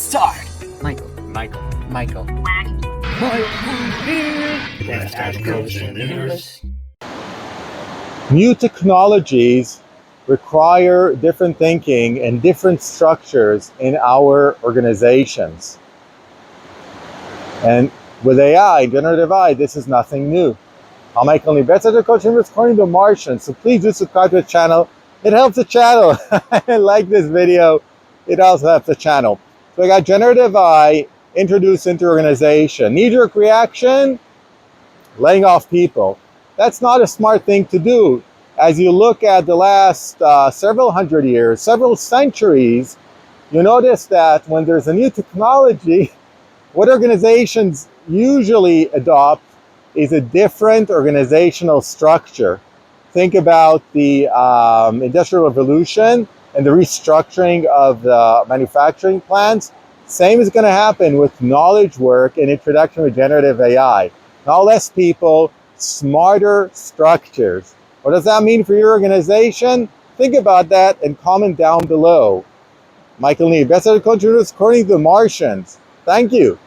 start. Michael. New technologies require different thinking and different structures in our organizations. And with AI, generative AI, this is nothing new. I'm Michael Lee, best editor coach and according to Martian. So please do subscribe to the channel. It helps the channel. Like this video, it also helps the channel. So I got generative AI introduced into organization. Knee-jerk reaction, laying off people. That's not a smart thing to do. As you look at the last several hundred years, several centuries, you notice that when there's a new technology, what organizations usually adopt is a different organizational structure. Think about the Industrial Revolution and the restructuring of the manufacturing plants. Same is going to happen with knowledge work and introduction of generative AI. Now less people, smarter structures. What does that mean for your organization? Think about that and comment down below. Michael Lee, best editor coach according to the Martians. Thank you.